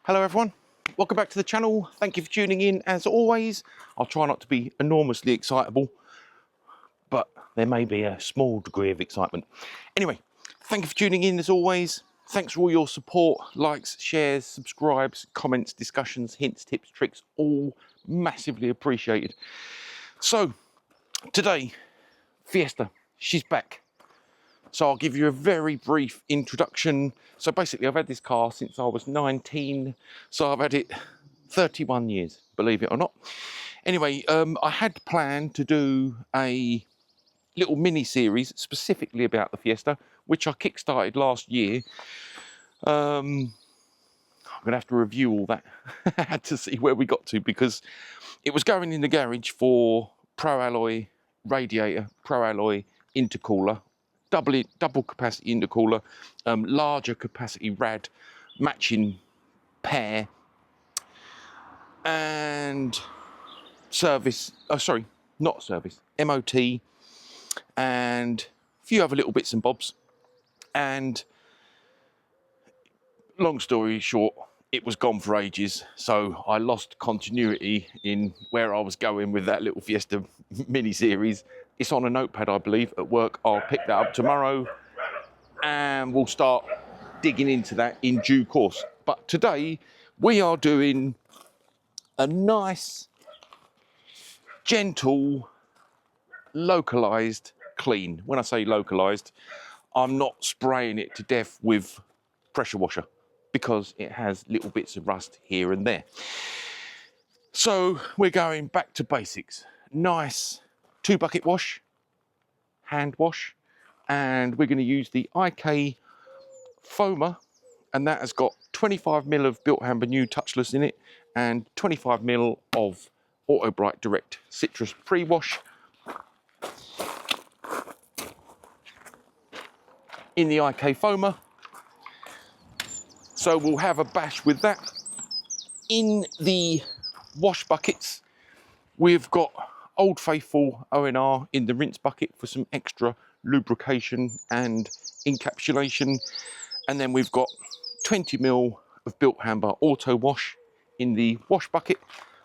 Hello everyone, welcome back to the channel. Thank you for tuning in as always. I'll try not to be enormously excitable, but there may be a small degree of excitement. Anyway, thank you for tuning in as always. Thanks for all your support, likes, shares, subscribes, comments, discussions, hints, tips, tricks, all massively appreciated. So today, Fiesta, she's back. So I'll give you a very brief introduction. So basically I've had this car since I was 19. So I've had it 31 years, believe it or not. Anyway, I had planned to do a little mini series specifically about the Fiesta, which I kickstarted last year. I'm gonna have to review all that. I had to see where we got to because it was going in the garage for pro alloy radiator, pro alloy intercooler, double capacity intercooler, larger capacity rad, matching pair, and service, not service, MOT, and a few other little bits and bobs. And long story short, it was gone for ages, so I lost continuity in where I was going with that little Fiesta mini series. It's on a notepad, I believe, at work. I'll pick that up tomorrow and we'll start digging into that in due course. But today we are doing a nice, gentle, localized clean. When I say localized, I'm not spraying it to death with pressure washer because it has little bits of rust here and there. So we're going back to basics. Nice 2-bucket wash, hand wash, and we're going to use the IK foamer, and that has got 25ml of Bilt Hamber new touchless in it and 25ml of Auto Bright Direct Citrus pre-wash in the IK foamer. So we'll have a bash with that. In the wash buckets, we've got Old Faithful ONR in the rinse bucket for some extra lubrication and encapsulation. And then we've got 20ml of Bilt Hamber Auto Wash in the wash bucket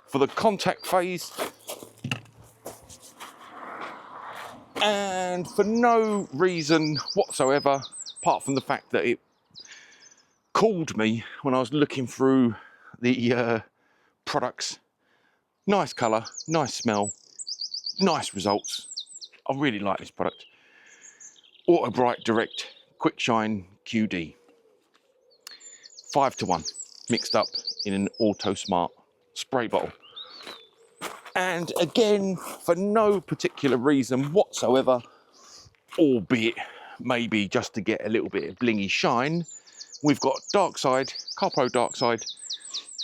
for the contact phase. And for no reason whatsoever, apart from the fact that it called me when I was looking through the products. Nice colour, nice smell, nice results. I really like this product. Auto Bright Direct Quick Shine QD. 5:1 mixed up in an Auto Smart spray bottle. And again, for no particular reason whatsoever, albeit maybe just to get a little bit of blingy shine, we've got Darkside, Carpro Darkside,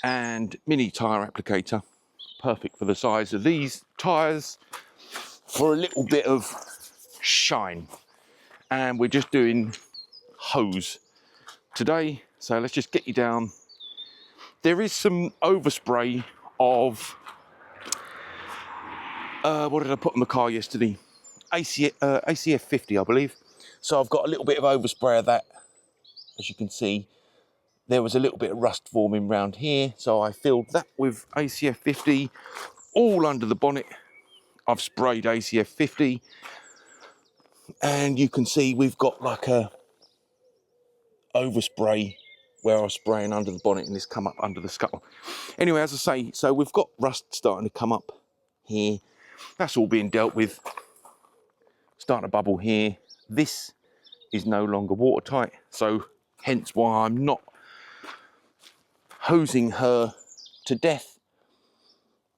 and mini tyre applicator. Perfect for the size of these tyres for a little bit of shine. And we're just doing hose today. So let's just get you down. There is some overspray of, what did I put on the car yesterday? ACF 50, I believe. So I've got a little bit of overspray of that. As you can see, there was a little bit of rust forming around here, so I filled that with ACF 50 all under the bonnet. I've sprayed ACF 50, and you can see we've got like a overspray where I was spraying under the bonnet and it's come up under the scuttle. Anyway, as I say, so we've got rust starting to come up here. That's all being dealt with. Starting to bubble here. This is no longer watertight, so hence why I'm not hosing her to death,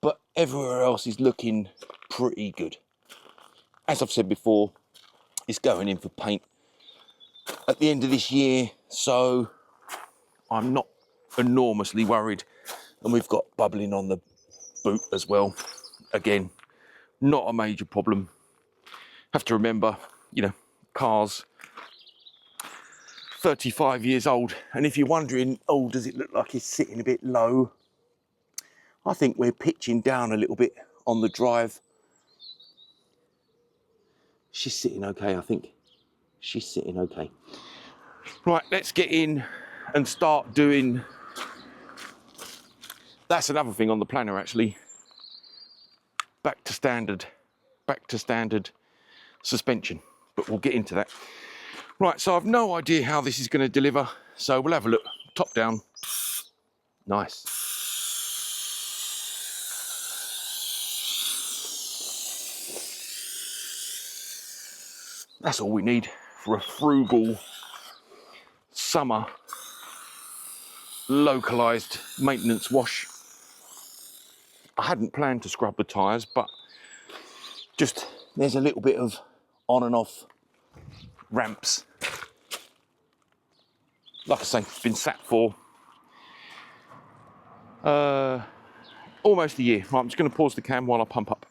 but everywhere else is looking pretty good. As I've said before, it's going in for paint at the end of this year, so I'm not enormously worried. And we've got bubbling on the boot as well. Again, not a major problem. Have to remember, you know, cars 35 years old, and if you're wondering, oh, does it look like it's sitting a bit low? I think we're pitching down a little bit on the drive. She's sitting okay, I think. She's sitting okay. Right, let's get in and start doing That's another thing on the planner actually. Back to standard suspension, but we'll get into that. Right, so I've no idea how this is going to deliver, so we'll have a look. Top down. Nice. That's all we need for a frugal summer localized maintenance wash. I hadn't planned to scrub the tyres, but just there's a little bit of on and off ramps. Like I say, it's been sat for almost a year. Right, I'm just going to pause the cam while I pump up.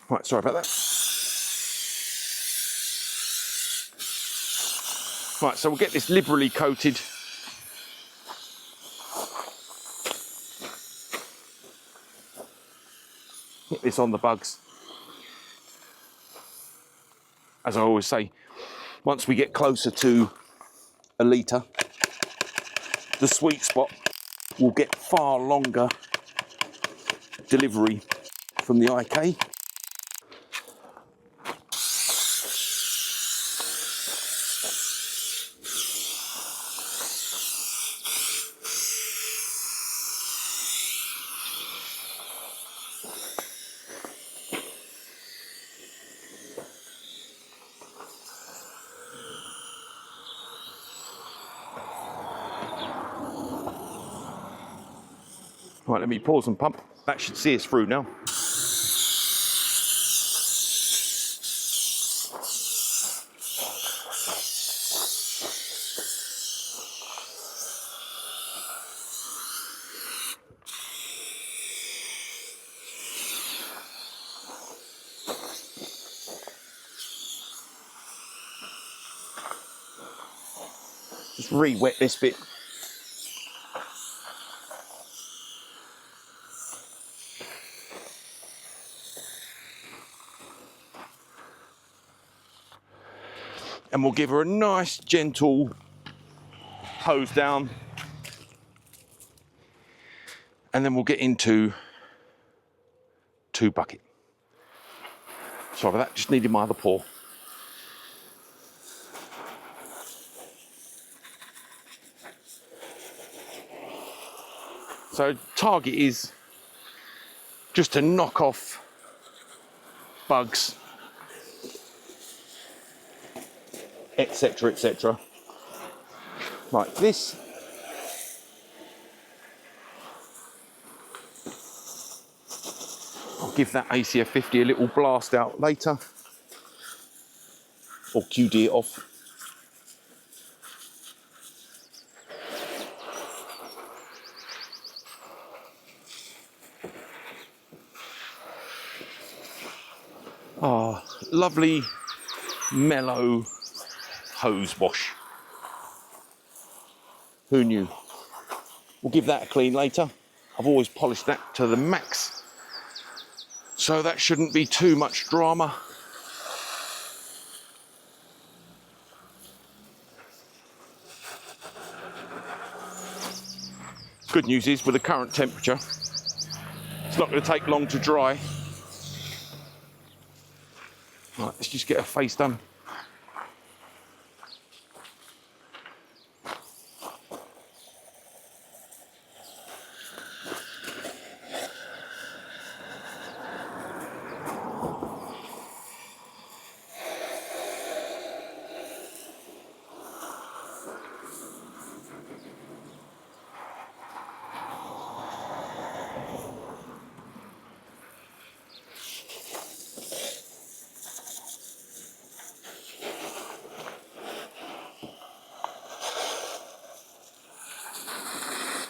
Right, sorry about that. Right, so we'll get this liberally coated. Hit this on the bugs. As I always say, once we get closer to a litre, the sweet spot will get far longer delivery from the IK. Right, let me pause and pump. That should see us through now. Just re-wet this bit. And we'll give her a nice gentle hose down, and then we'll get into 2 bucket. Sorry for that, just needed my other paw. So target is just to knock off bugs, etc, etc. Like this. I'll give that ACF 50 a little blast out later, or QD it off. Ah, lovely mellow hose wash. Who knew? We'll give that a clean later. I've always polished that to the max, so that shouldn't be too much drama. Good news is, with the current temperature, it's not going to take long to dry. Right, let's just get her face done.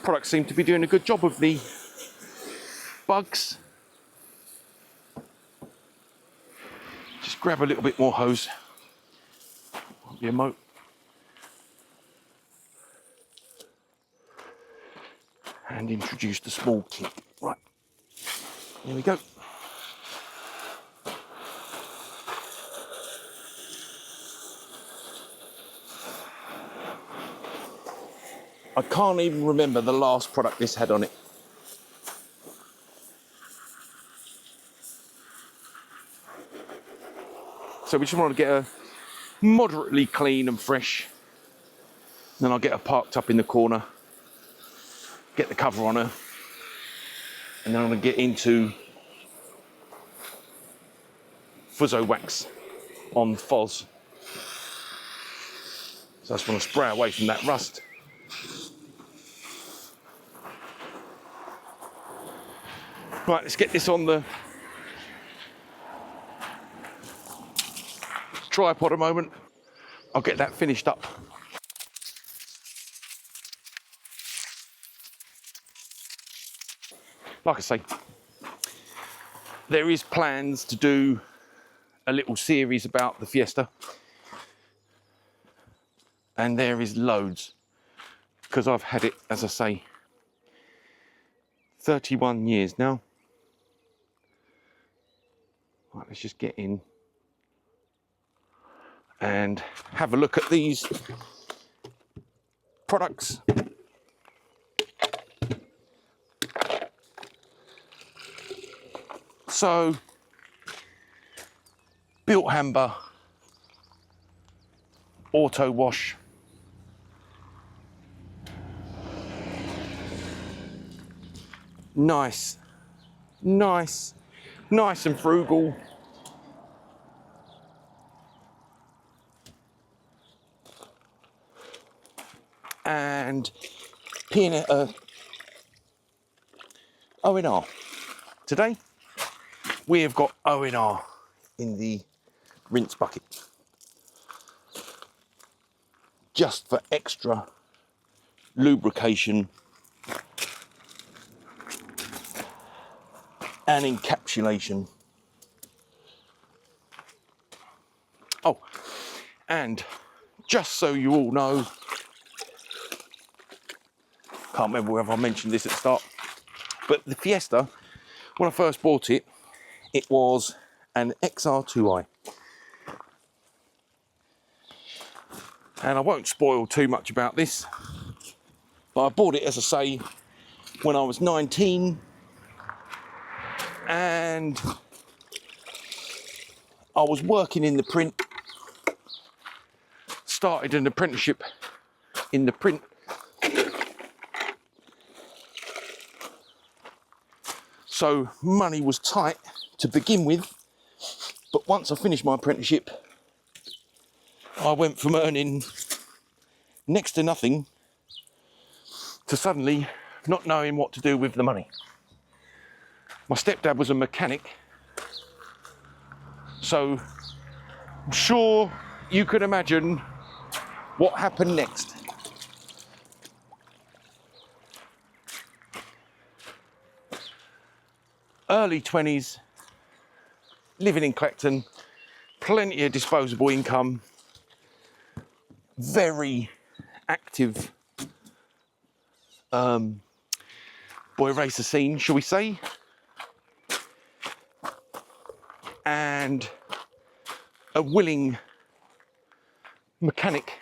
Products seem to be doing a good job of the bugs. Just grab a little bit more hose. Won't be a moat. And introduce the small kit. Right, here we go. I can't even remember the last product this had on it. So we just want to get her moderately clean and fresh. Then I'll get her parked up in the corner, get the cover on her, and then I'm going to get into Fuzzo wax on Foz. So I just want to spray away from that rust. Right, let's get this on the tripod a moment. I'll get that finished up. Like I say, there is plans to do a little series about the Fiesta. And there is loads, because I've had it, as I say, 31 years now. Right, let's just get in and have a look at these products. So, Bilt Hamber auto wash. Nice and frugal. And peanut O&R. Today we have got O&R in the rinse bucket, just for extra lubrication and encapsulation. Oh, and just so you all know, can't remember whether I mentioned this at the start, but the Fiesta, when I first bought it, it was an XR2i. And I won't spoil too much about this, but I bought it, as I say, when I was 19, and I was working in the print, started an apprenticeship in the print, so money was tight to begin with, but once I finished my apprenticeship, I went from earning next to nothing to suddenly not knowing what to do with the money. My stepdad was a mechanic, so I'm sure you could imagine what happened next. Early 20s, living in Clacton, plenty of disposable income, very active boy racer scene, shall we say, and a willing mechanic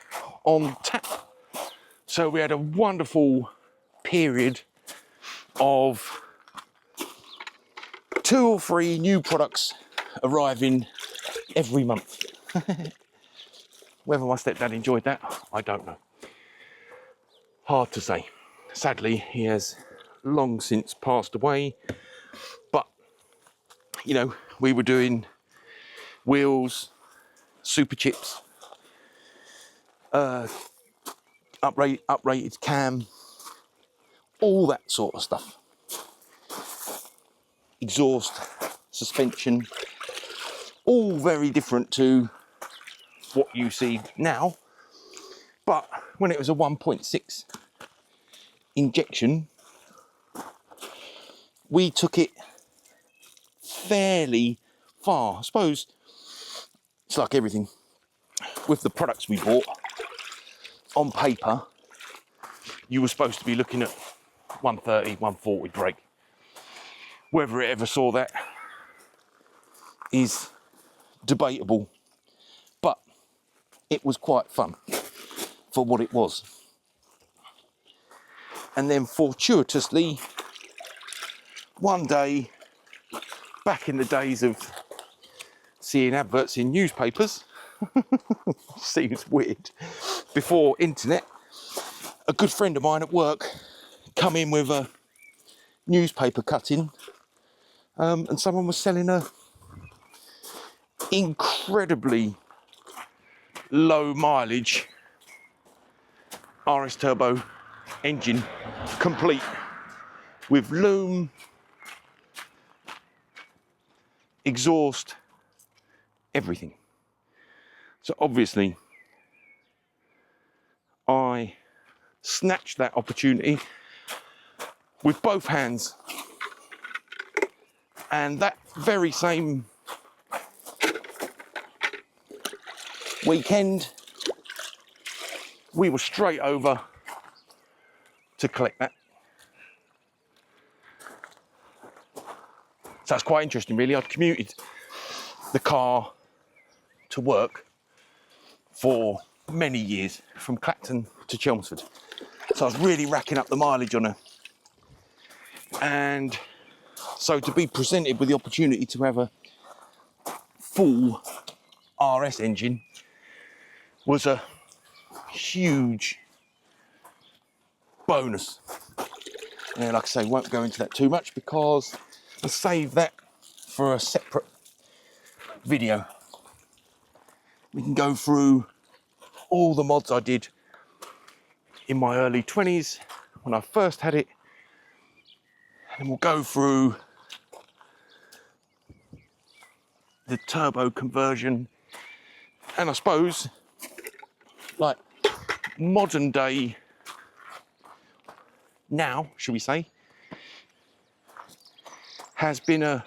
on tap. So we had a wonderful period of 2 or 3 new products arriving every month. Whether my stepdad enjoyed that, I don't know. Hard to say. Sadly, he has long since passed away. But, you know, we were doing wheels, super chips, uprated cam, all that sort of stuff. Exhaust, suspension, all very different to what you see now. But when it was a 1.6 injection, we took it fairly far. I suppose it's like everything with the products we bought. On paper, you were supposed to be looking at 130, 140 brake. Whether it ever saw that is debatable, but it was quite fun for what it was. And then fortuitously, one day, back in the days of seeing adverts in newspapers. Seems weird. Before internet, a good friend of mine at work come in with a newspaper cutting, and someone was selling a incredibly low mileage RS turbo engine, complete with loom, exhaust, everything. So obviously I snatched that opportunity with both hands, and that very same weekend we were straight over to collect that. So that's quite interesting really. I'd commuted the car to work for many years from Clacton to Chelmsford, so I was really racking up the mileage on her, and so to be presented with the opportunity to have a full RS engine was a huge bonus. And like I say, won't go into that too much because I'll save that for a separate video. We can go through all the mods I did in my early 20s when I first had it, and we'll go through the turbo conversion, and I suppose like modern day now, should we say, has been a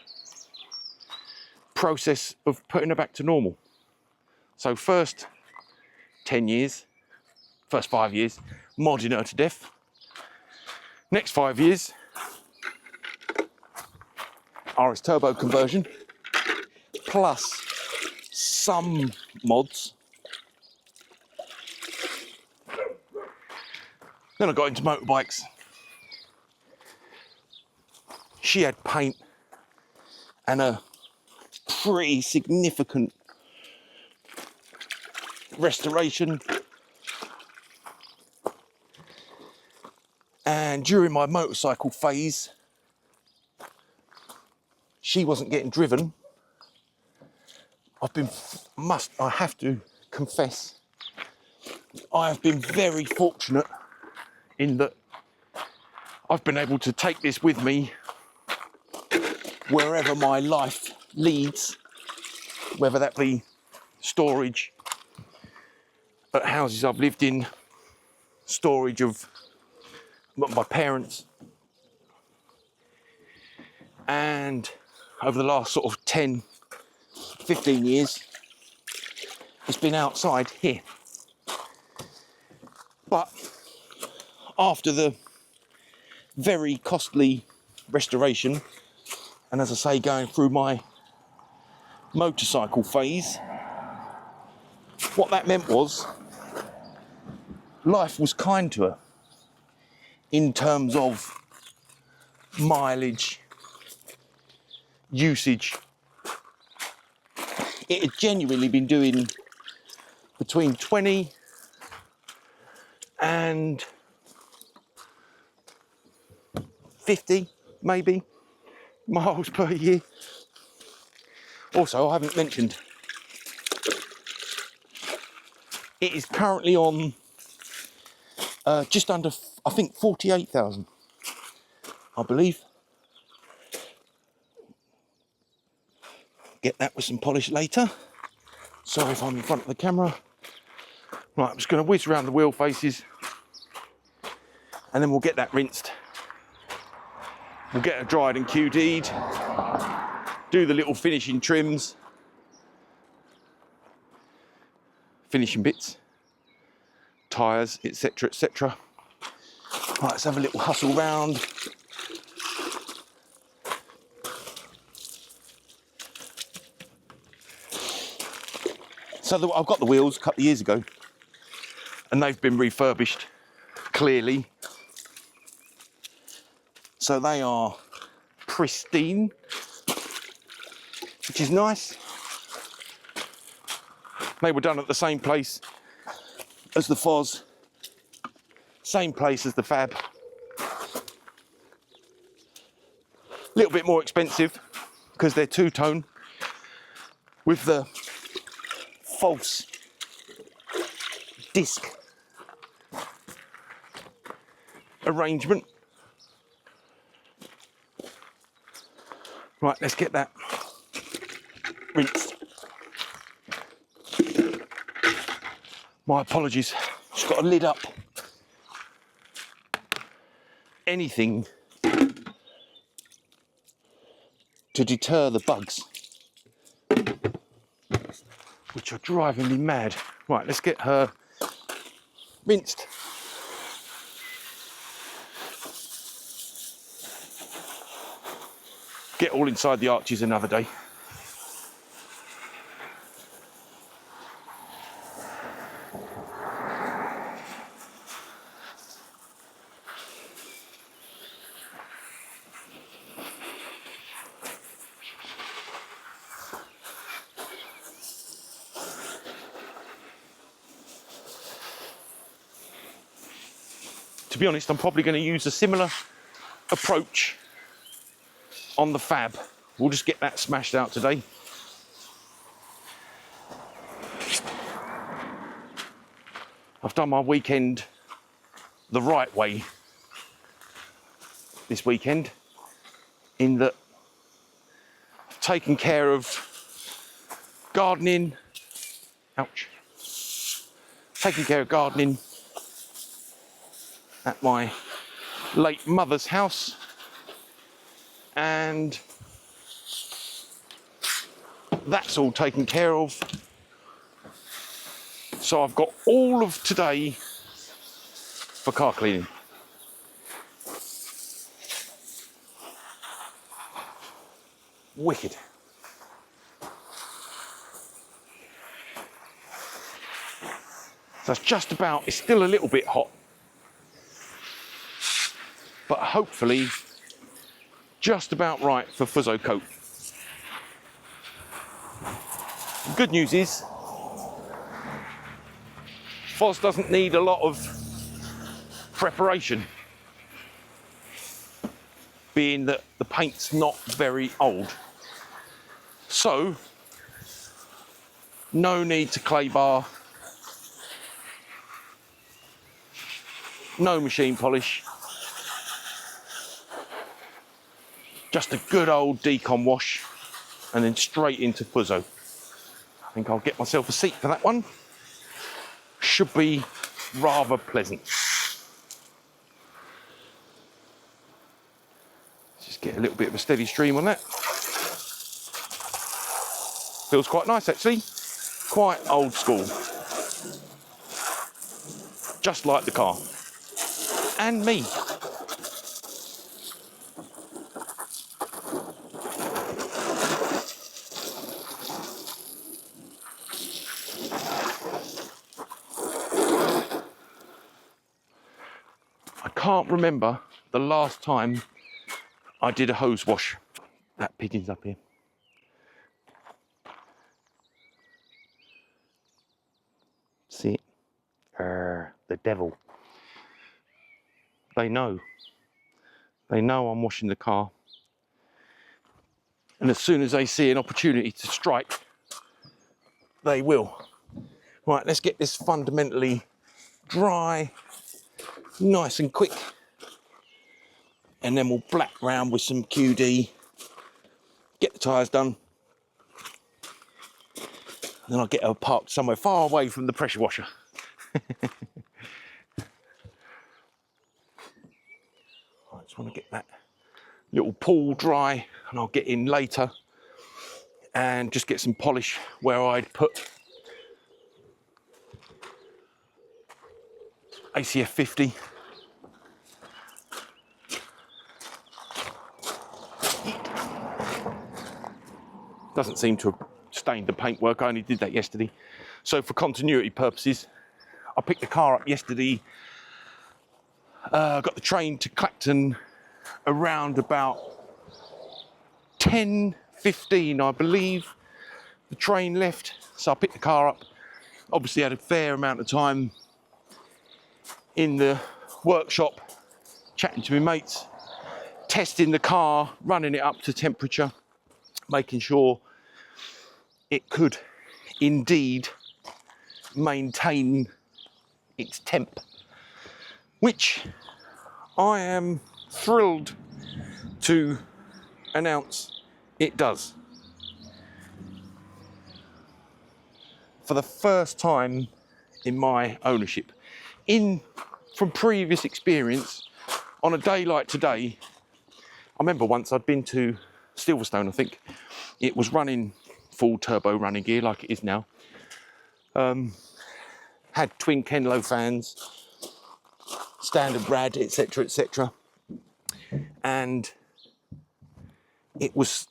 process of putting her back to normal. So first 10 years, first 5 years, modding her to death. Next 5 years, RS turbo conversion, plus some mods. Then I got into motorbikes. She had paint and a pretty significant restoration. And during my motorcycle phase, she wasn't getting driven. I have to confess, I have been very fortunate in that I've been able to take this with me wherever my life leads, whether that be storage at houses I've lived in, storage of my parents, and over the last sort of 10, 15 years, it's been outside here. But after the very costly restoration, and as I say, going through my motorcycle phase, what that meant was life was kind to her in terms of mileage, usage. It had genuinely been doing between 20 and 50 maybe miles per year. Also, I haven't mentioned, it is currently on just under, I think, 48,000, I believe. Get that with some polish later. Sorry if I'm in front of the camera. Right, I'm just going to whiz around the wheel faces and then we'll get that rinsed. We'll get it dried and QD'd, do the little finishing trims, finishing bits, tyres, etc, etc. Right, let's have a little hustle round. So I've got the wheels a couple of years ago and they've been refurbished, clearly. So they are pristine, which is nice. They were done at the same place as the Foz, same place as the Fab. A little bit more expensive because they're two-tone with the false disc arrangement. Right, let's get that rinsed. My apologies, just got a lid up. Anything to deter the bugs, which are driving me mad. Right, let's get her rinsed. Get all inside the arches another day. To be honest, I'm probably going to use a similar approach on the Fab. We'll just get that smashed out today. I've done my weekend the right way this weekend, in that I've taken care of gardening. Ouch. Taking care of gardening at my late mother's house, and that's all taken care of. So I've got all of today for car cleaning. Wicked. That's just about, it's still a little bit hot, but hopefully just about right for fuzzo coat. The good news is Foz doesn't need a lot of preparation, being that the paint's not very old. So no need to clay bar, no machine polish, just a good old decon wash and then straight into fuzzo. I think I'll get myself a seat for that one. Should be rather pleasant. Just get a little bit of a steady stream on that. Feels quite nice actually, quite old school. Just like the car. And me. I can't remember the last time I did a hose wash. That pigeon's up here. See it? The devil. They know. They know I'm washing the car. And as soon as they see an opportunity to strike, they will. Right, let's get this fundamentally dry, nice and quick. And then we'll black round with some QD, get the tyres done. And then I'll get her parked somewhere far away from the pressure washer. I just want to get that little pool dry, and I'll get in later and just get some polish where I'd put ACF 50. Doesn't seem to have stained the paintwork. I only did that yesterday. So for continuity purposes, I picked the car up yesterday. Got the train to Clacton around about 10:15, I believe. The train left, so I picked the car up, obviously had a fair amount of time in the workshop chatting to my mates, testing the car, running it up to temperature, making sure it could indeed maintain its temp, which I am thrilled to announce it does. For the first time in my ownership, from previous experience, on a day like today, I remember once I'd been to Silverstone, I think. It was running full turbo running gear like it is now. Had twin Kenlo fans, standard rad, etc, etc. And it was,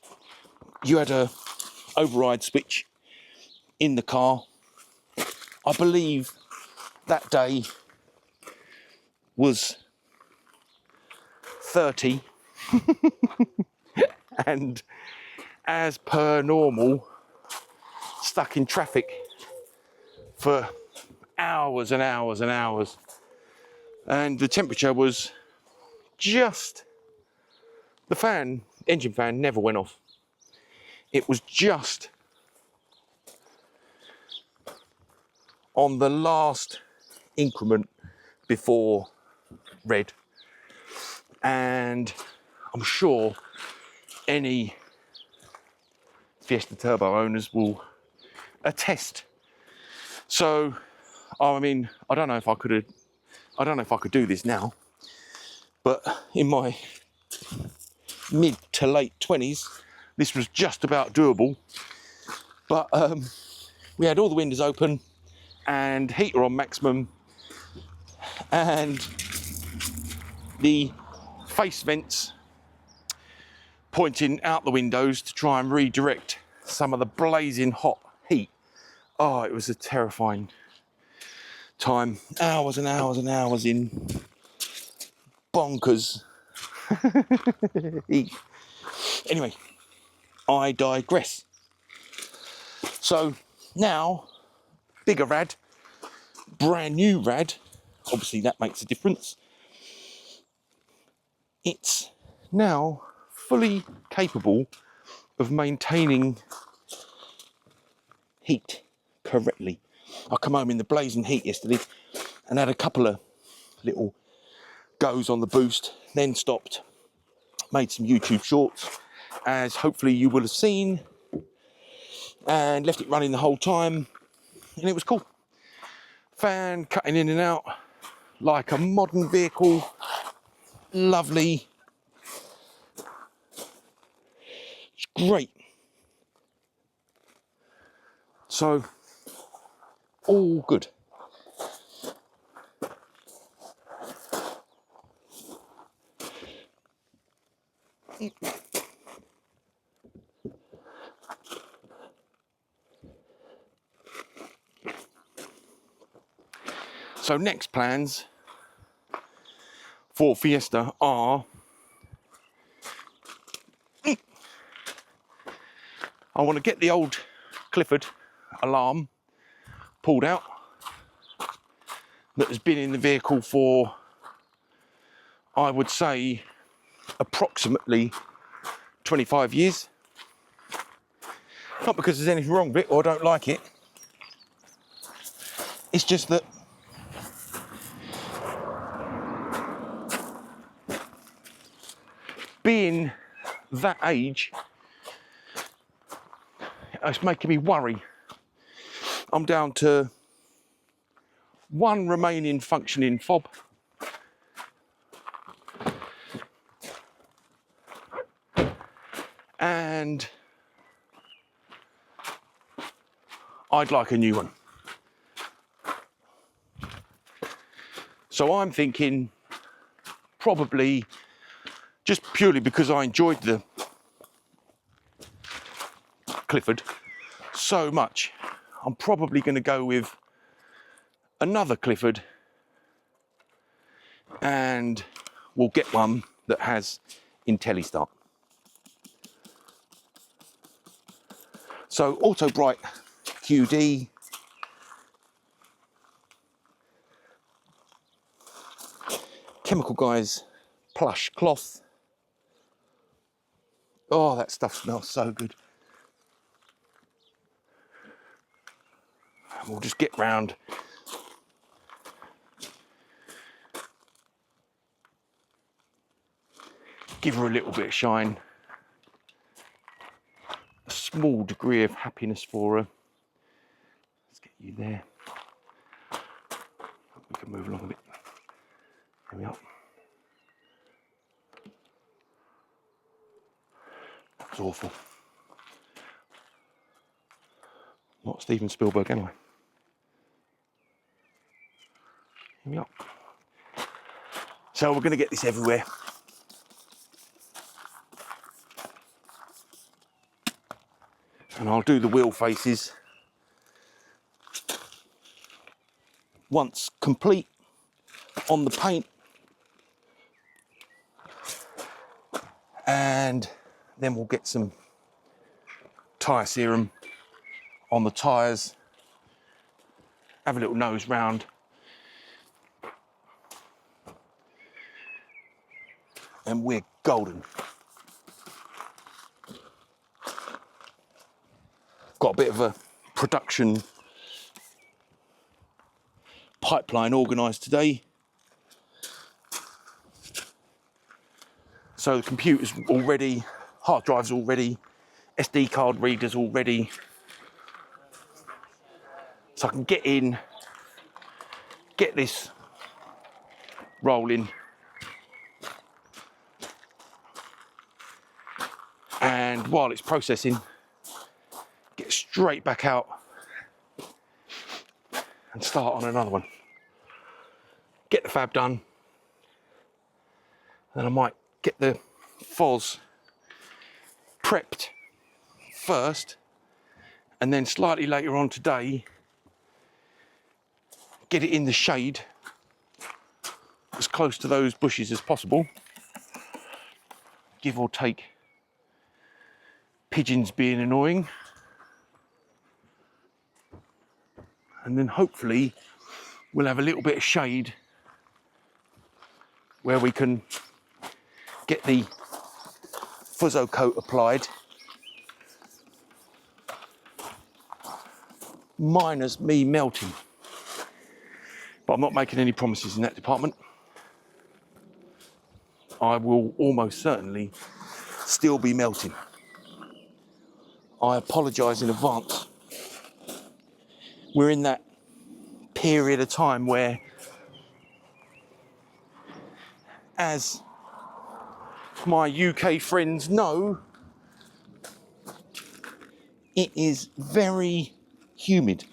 you had a override switch in the car. I believe that day was 30 and as per normal, stuck in traffic for hours and hours and hours, and the temperature was just, the engine fan never went off. It was just on the last increment before red, and I'm sure any Fiesta Turbo owners will attest. So, I mean, I don't know if I could do this now, but in my mid to late 20s, this was just about doable. But we had all the windows open and heater on maximum, and the face vents pointing out the windows to try and redirect some of the blazing hot heat. Oh, it was a terrifying time. Hours and hours and hours in bonkers heat. Anyway, I digress. So now, bigger rad, brand new rad, obviously that makes a difference. It's now fully capable of maintaining heat correctly. I come home in the blazing heat yesterday and had a couple of little goes on the boost, then stopped, made some YouTube shorts, as hopefully you will have seen, and left it running the whole time, and it was cool. Fan cutting in and out like a modern vehicle, lovely. It's great. So, all good. So next plans for Fiesta are, I want to get the old Clifford alarm pulled out that has been in the vehicle for, I would say, approximately 25 years. Not because there's anything wrong with it or I don't like it. It's just that being that age, it's making me worry. I'm down to one remaining functioning fob. And I'd like a new one. So I'm thinking probably, just purely because I enjoyed the Clifford so much, I'm probably going to go with another Clifford, and we'll get one that has IntelliStart. So Auto Bright QD, Chemical Guys plush cloth. Oh, that stuff smells so good. We'll just get round. Give her a little bit of shine. A small degree of happiness for her. Let's get you there. We can move along a bit. There we are. That was awful. Not Steven Spielberg anyway. Here we are. So we're going to get this everywhere. And I'll do the wheel faces once complete on the paint, and then we'll get some tyre serum on the tyres, have a little nose round, and we're golden. Got a bit of a production pipeline organised today. So the computer's all ready, hard drive's all ready, SD card readers all ready. So I can get in, get this rolling, and while it's processing, get straight back out and start on another one. Get the fab done, then I might get the fuzz prepped first, and then slightly later on today, get it in the shade as close to those bushes as possible, give or take pigeons being annoying, and then hopefully we'll have a little bit of shade where we can get the fuzzo coat applied, minus me melting. But I'm not making any promises in that department. I will almost certainly still be melting. I apologise in advance. We're in that period of time where, as my UK friends know, it is very humid.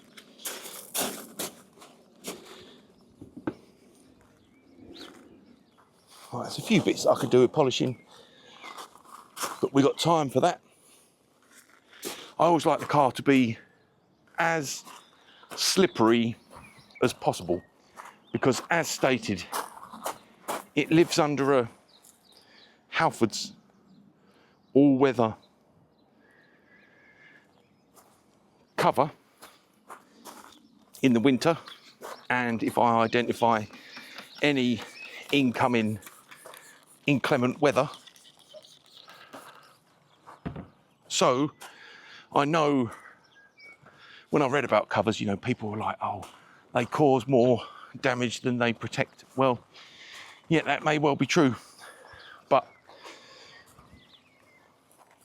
Right, there's a few bits I could do with polishing, but we got time for that. I always like the car to be as slippery as possible, because as stated, it lives under a Halfords all-weather cover in the winter, and if I identify any incoming inclement weather. So I know when I read about covers, you know, people were like, oh, they cause more damage than they protect. Well, yeah, that may well be true, but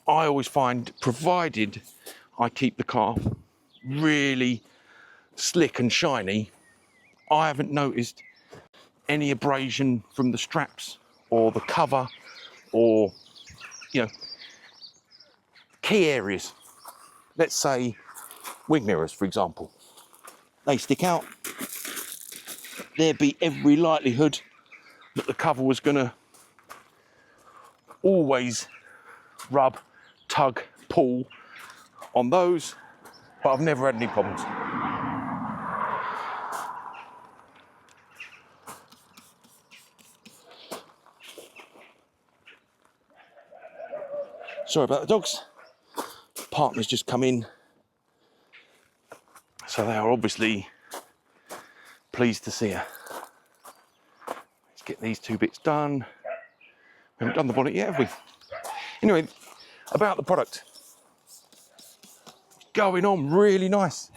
I always find, provided I keep the car really slick and shiny, I haven't noticed any abrasion from the straps or the cover or, you know, key areas. Let's say wing mirrors, for example. They stick out. There'd be every likelihood that the cover was going to always rub, tug, pull on those, but I've never had any problems. Sorry about the dogs. Partner's just come in, so they are obviously pleased to see her. Let's get these two bits done. We haven't done the bonnet yet, have we? Anyway, about the product. Going on really nice.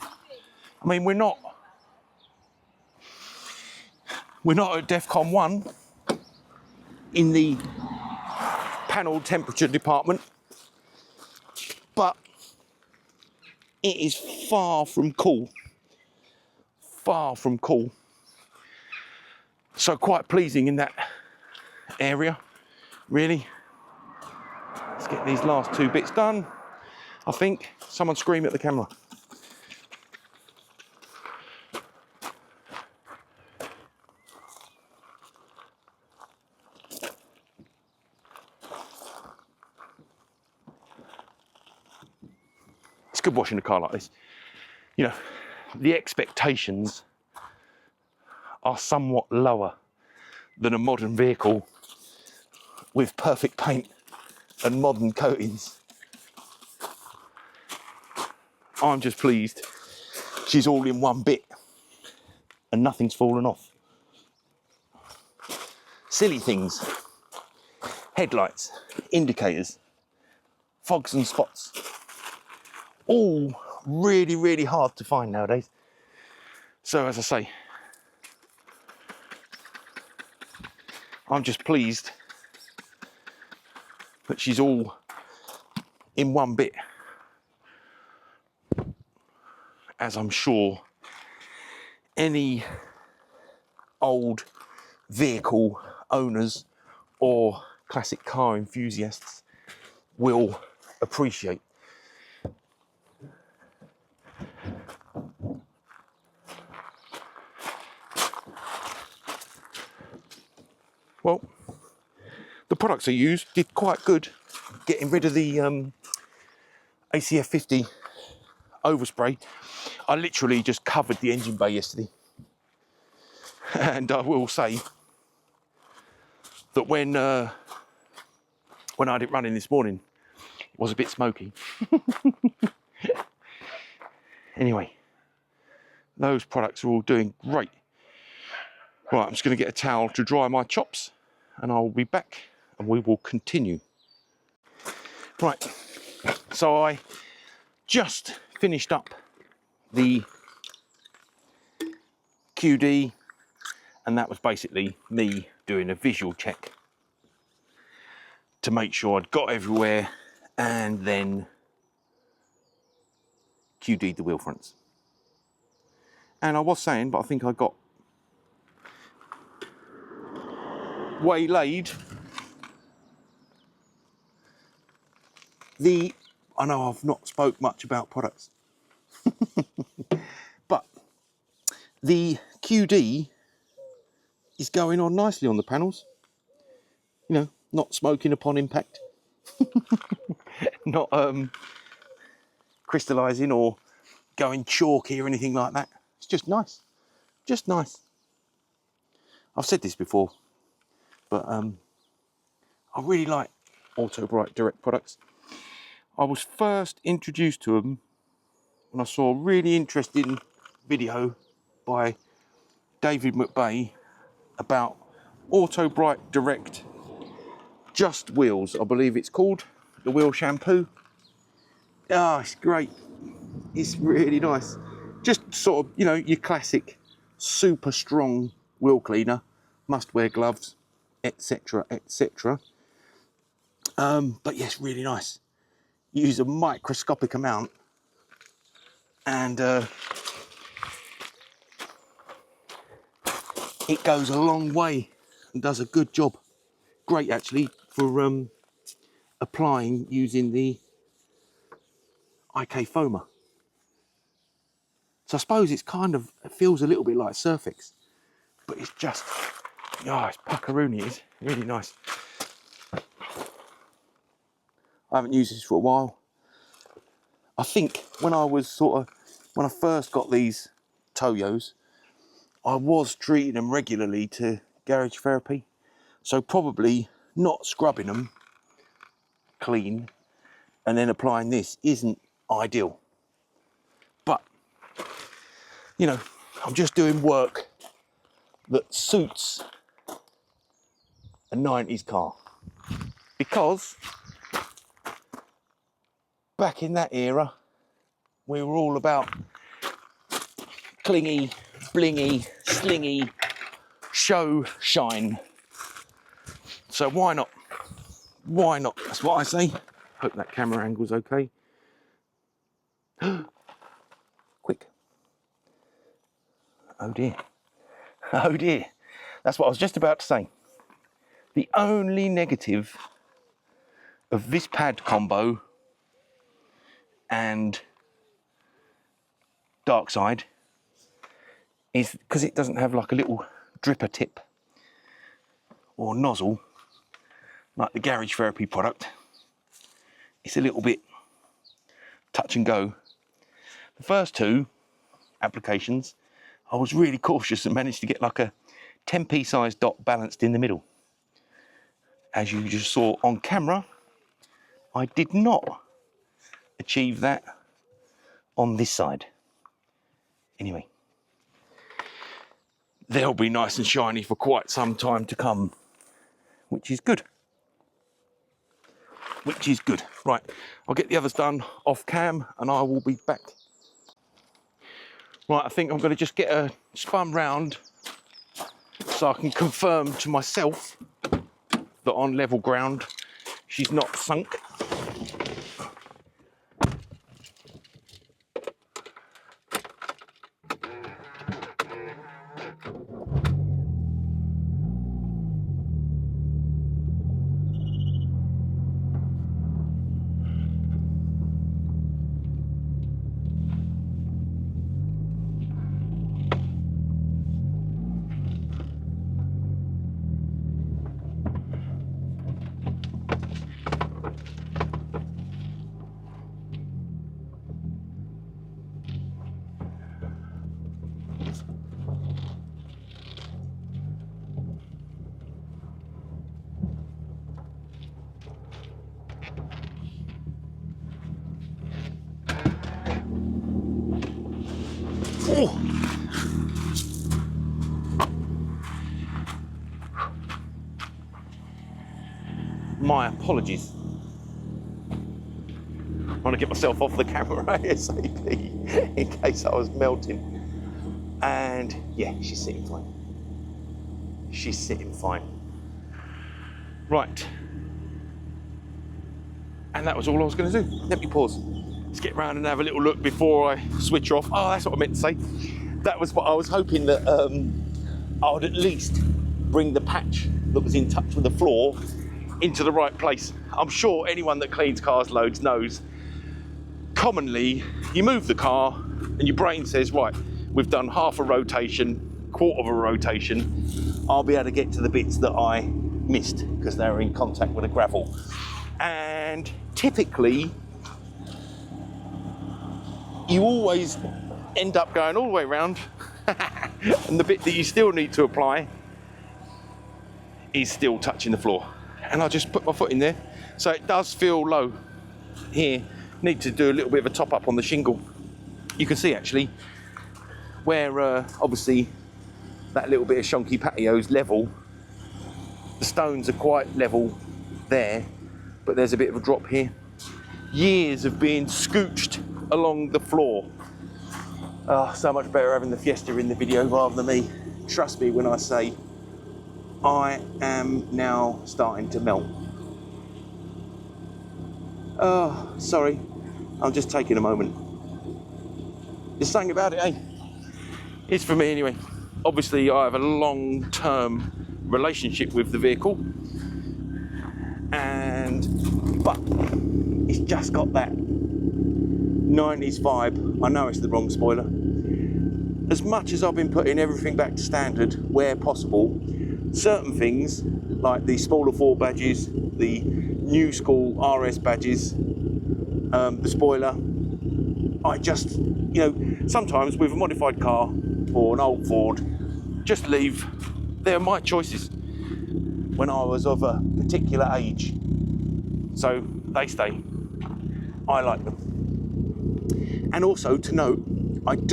I mean, we're not at DEFCON 1 in the panel temperature department, but it is far from cool. Far from cool. So quite pleasing in that area, really. Let's get these last two bits done. I think someone scream at the camera. It's good washing a car like this. You know, the expectations are somewhat lower than a modern vehicle with perfect paint and modern coatings. I'm just pleased she's all in one bit and nothing's fallen off. Silly things, headlights, indicators, fogs and spots, all really, really hard to find nowadays. So as I say, I'm just pleased that she's all in one bit, as I'm sure any old vehicle owners or classic car enthusiasts will appreciate. Well, the products I used did quite good getting rid of the ACF 50 overspray. I literally just covered the engine bay yesterday, and I will say that when I had it running this morning, it was a bit smoky. Anyway, those products are all doing great. Right, I'm just going to get a towel to dry my chops, and I'll be back and we will continue. Right, so I just finished up the QD, and that was basically me doing a visual check to make sure I'd got everywhere, and then QD'd the wheel fronts. And I was saying, but I think I got waylaid. I know I've not spoke much about products, but the QD is going on nicely on the panels. You know, not smoking upon impact, not crystallising or going chalky or anything like that. It's just nice, just nice. I've said this before, but I really like Auto Bright Direct products. I was first introduced to them when I saw a really interesting video by David McBay about Auto Bright Direct Just Wheels, I believe it's called, the wheel shampoo. Ah, it's great. It's really nice. Just sort of, you know, your classic super strong wheel cleaner, must wear gloves, etc, etc. But yes, really nice. You use a microscopic amount, and it goes a long way and does a good job. Great actually for applying using the IK foamer. So I suppose it's kind of, it feels a little bit like Surfix, but it's just, yeah, it's puckaroony, it is really nice. I haven't used this for a while. I think when I first got these Toyos, I was treating them regularly to garage therapy. So probably not scrubbing them clean and then applying this isn't ideal. But, you know, I'm just doing work that suits a 90s car. Because back in that era, we were all about clingy, blingy, slingy, show, shine. So why not? Why not? That's what I say. Hope that camera angle's okay. Quick. Oh dear. Oh dear. That's what I was just about to say. The only negative of this pad combo and Darkside is because it doesn't have like a little dripper tip or nozzle like the Garage Therapy product. It's a little bit touch and go. The first two applications, I was really cautious and managed to get like a 10p size dot balanced in the middle. As you just saw on camera, I did not achieve that on this side. Anyway, they'll be nice and shiny for quite some time to come, which is good. Which is good. Right, I'll get the others done off cam and I will be back. Right, I think I'm going to just get her spun round so I can confirm to myself that on level ground she's not sunk. Oh. My apologies. I'm trying to get myself off the camera ASAP in case I was melting. And yeah, she's sitting fine. She's sitting fine. Right. And that was all I was going to do. Let me pause. Let's get round and have a little look before I switch off. Oh, that's what I meant to say. That was what I was hoping that I would at least bring the patch that was in touch with the floor into the right place. I'm sure anyone that cleans cars loads knows, commonly you move the car and your brain says, right, we've done half a rotation, quarter of a rotation, I'll be able to get to the bits that I missed because they were in contact with the gravel. And typically, you always end up going all the way around and the bit that you still need to apply is still touching the floor. And I just put my foot in there. So it does feel low here. Need to do a little bit of a top up on the shingle. You can see actually where obviously that little bit of shonky patio is level. The stones are quite level there, but there's a bit of a drop here. Years of being scooched along the floor. Oh, so much better having the Fiesta in the video rather than me. Trust me when I say I am now starting to melt. Oh, sorry. I'm just taking a moment. There's something about it, eh? It's for me anyway. Obviously, I have a long-term relationship with the vehicle, but it's just got that 90s vibe. I know it's the wrong spoiler. As much as I've been putting everything back to standard where possible, certain things like the smaller 4 badges, the new school RS badges, the spoiler, I just, you know, sometimes with a modified car or an old Ford, just leave. They're my choices when I was of a particular age. So they stay. I like them. And also to note, I've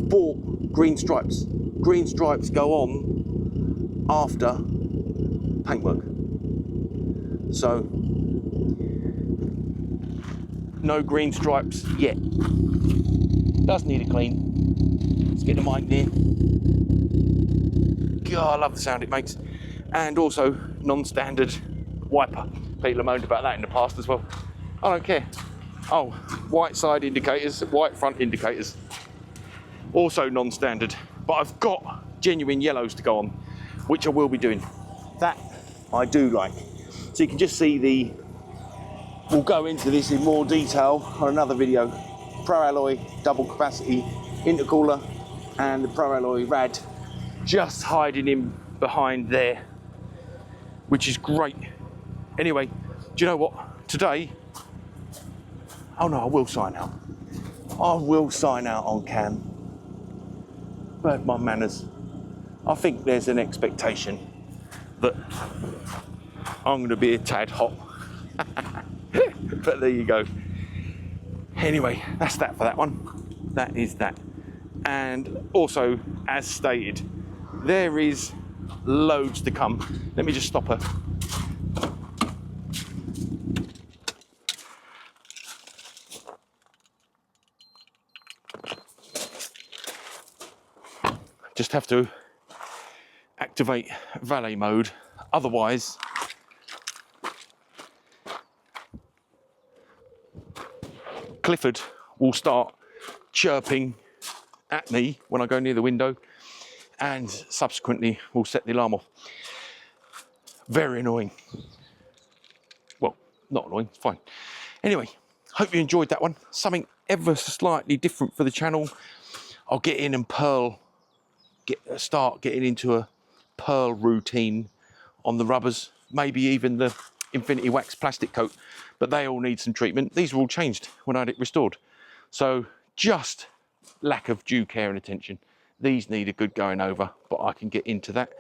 bought green stripes. Green stripes go on after paintwork. So no green stripes yet. Does need a clean. Let's get the mic near. God, I love the sound it makes. And also non-standard wiper. People have moaned about that in the past as well. I don't care. Oh, white side indicators, white front indicators. Also non-standard. But I've got genuine yellows to go on, which I will be doing. That I do like. So you can just see the, we'll go into this in more detail on another video. Pro Alloy double capacity intercooler and the Pro Alloy rad just hiding in behind there, which is great. Anyway, do you know what? Today, oh no, I will sign out. I will sign out on cam. But my manners. I think there's an expectation that I'm going to be a tad hot. But there you go. Anyway, that's that for that one. That is that. And also, as stated, there is loads to come. Let me just stop her. Just have to activate valet mode, otherwise Clifford will start chirping at me when I go near the window, and subsequently will set the alarm off. Very annoying. Well, not annoying, it's fine. Anyway, hope you enjoyed that one. Something ever so slightly different for the channel. I'll get in and start getting into a pearl routine on the rubbers, maybe even the Infinity Wax plastic coat, but they all need some treatment. These were all changed when I had it restored. So just lack of due care and attention. These need a good going over, but I can get into that.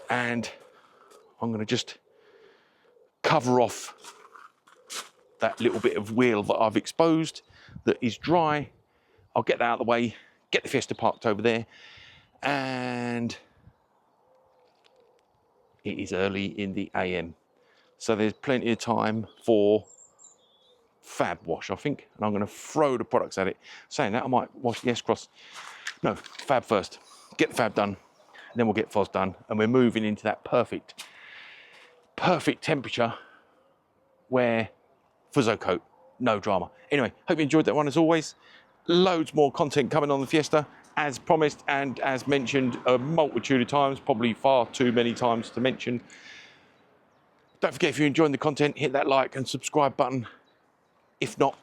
And I'm going to just cover off that little bit of wheel that I've exposed that is dry. I'll get that out of the way, get the Fiesta parked over there, and it is early in the AM. So there's plenty of time for fab wash, I think. And I'm going to throw the products at it. Saying that, I might wash the S-Cross. No, fab first. Get the fab done, then we'll get FOS done. And we're moving into that perfect temperature where Fuzzo coat, no drama. Anyway, hope you enjoyed that one as always. Loads more content coming on the Fiesta, as promised and as mentioned a multitude of times, probably far too many times to mention. Don't forget, if you're enjoying the content, hit that like and subscribe button. If not,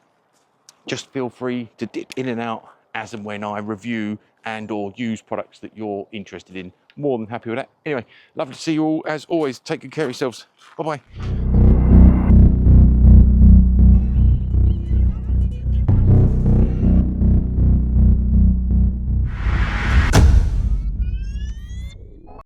just feel free to dip in and out as and when I review and or use products that you're interested in. More than happy with that. Anyway, lovely to see you all as always. Take good care of yourselves. Bye-bye.